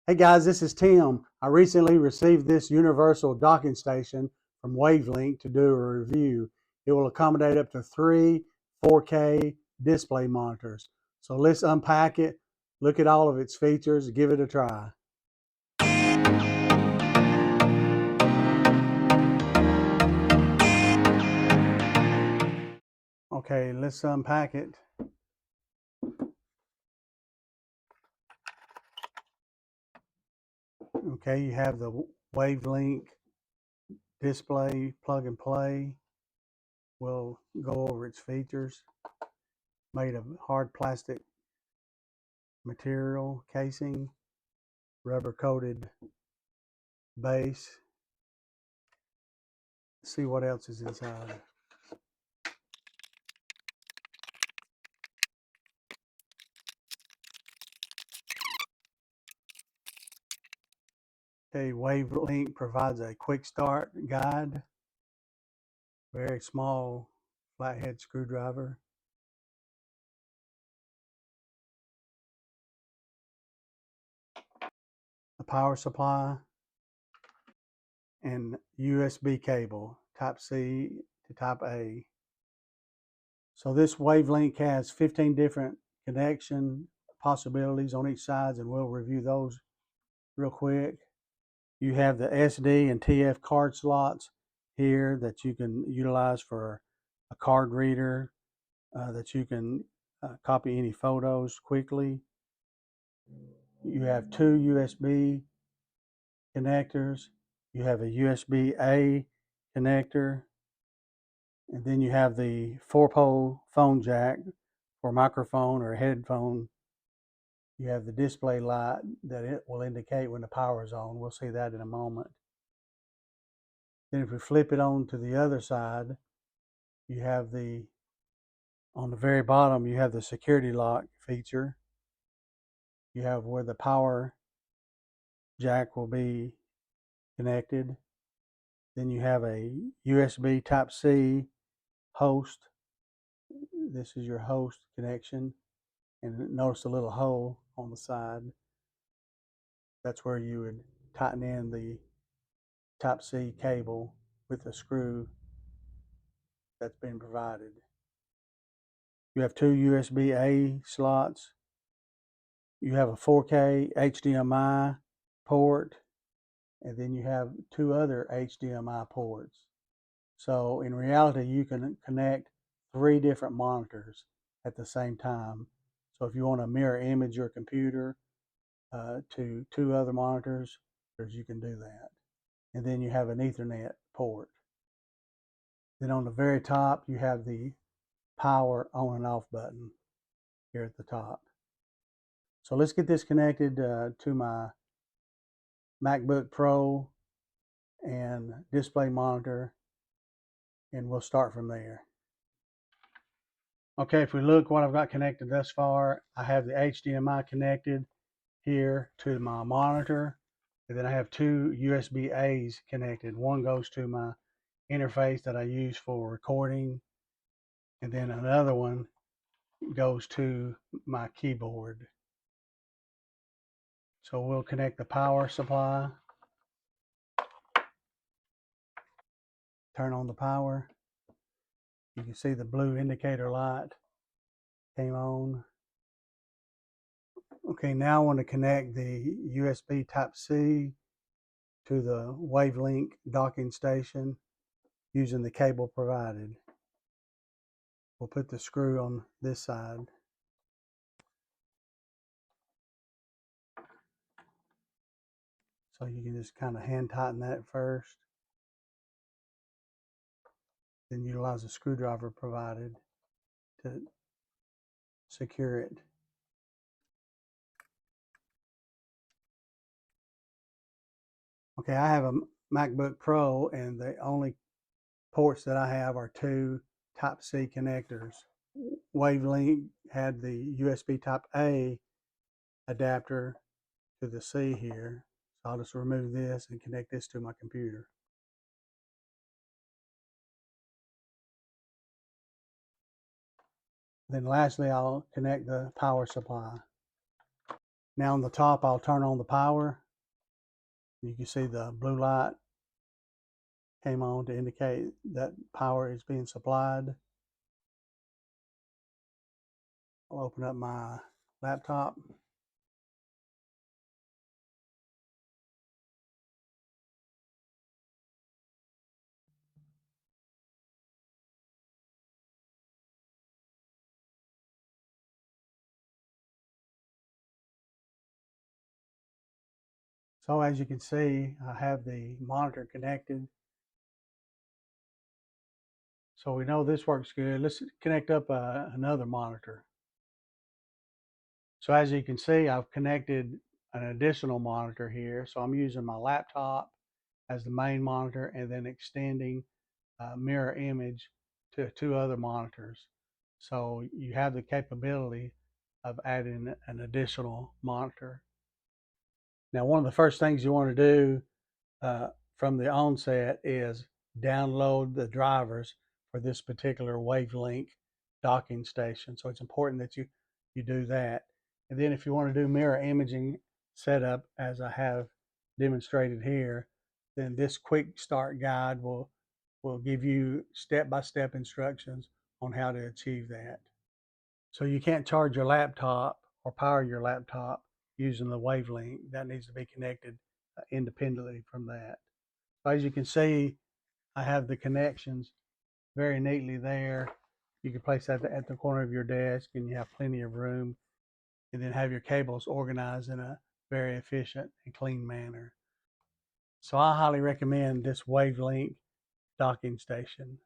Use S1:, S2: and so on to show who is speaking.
S1: Hey guys, this is Tim. I recently received this universal docking station from WAVLINK to do a review. It will accommodate up to 3 4K display monitors. So let's unpack it, look at all of its features, give it a try. Okay, let's unpack it. Okay, you have the WAVLINK display plug and play. We'll go over its features. Made of hard plastic material casing, rubber coated base. Let's see what else is inside. Okay, WAVLINK provides a quick start guide. Very small flathead screwdriver. A power supply and USB cable, type C to type A. So this WAVLINK has 15 different connection possibilities on each side, and we'll review those real quick. You have the SD and TF card slots here that you can utilize for a card reader, that you can copy any photos quickly. You have 2 USB connectors. You have a USB-A connector, and then you have the 4-pole phone jack for microphone or headphone. You have the display light that it will indicate when the power is on. We'll see that in a moment. Then if we flip it on to the other side, you have on the very bottom, you have the security lock feature. You have where the power jack will be connected. Then you have a USB Type-C host. This is your host connection. And notice the little hole on the side. That's where you would tighten in the Type-C cable with the screw that's been provided. You have 2 USB-A slots. You have a 4K HDMI port, and then you have 2 other HDMI ports. So in reality, you can connect 3 different monitors at the same time. So if you want to mirror image your computer to 2 other monitors, you can do that. And then you have an Ethernet port. Then on the very top, you have the power on and off button here at the top. So let's get this connected to my MacBook Pro and display monitor, and we'll start from there. Okay, if we look what I've got connected thus far, I have the HDMI connected here to my monitor, and then I have 2 USB-A's connected. One goes to my interface that I use for recording, and then another one goes to my keyboard. So we'll connect the power supply, turn on the power. You can see the blue indicator light came on. Okay, now I want to connect the USB Type-C to the WAVLINK docking station using the cable provided. We'll put the screw on this side. So you can just kind of hand tighten that first. Then utilize the screwdriver provided to secure it. Okay, I have a MacBook Pro, and the only ports that I have are 2 Type-C connectors. WAVLINK had the USB Type-A adapter to the C here. So I'll just remove this and connect this to my computer. Then lastly, I'll connect the power supply. Now on the top, I'll turn on the power. You can see the blue light came on to indicate that power is being supplied. I'll open up my laptop. So as you can see, I have the monitor connected. So we know this works good. Let's connect up another monitor. So as you can see, I've connected an additional monitor here. So I'm using my laptop as the main monitor and then extending mirror image to two other monitors. So you have the capability of adding an additional monitor. Now, one of the first things you want to do from the onset is download the drivers for this particular WAVLINK docking station. So it's important that you do that. And then if you want to do mirror imaging setup, as I have demonstrated here, then this quick start guide will give you step-by-step instructions on how to achieve that. So you can't charge your laptop or power your laptop using the WAVLINK. That needs to be connected independently from that. So as you can see, I have the connections very neatly there. You can place that at the corner of your desk and you have plenty of room, and then have your cables organized in a very efficient and clean manner. So I highly recommend this WAVLINK docking station.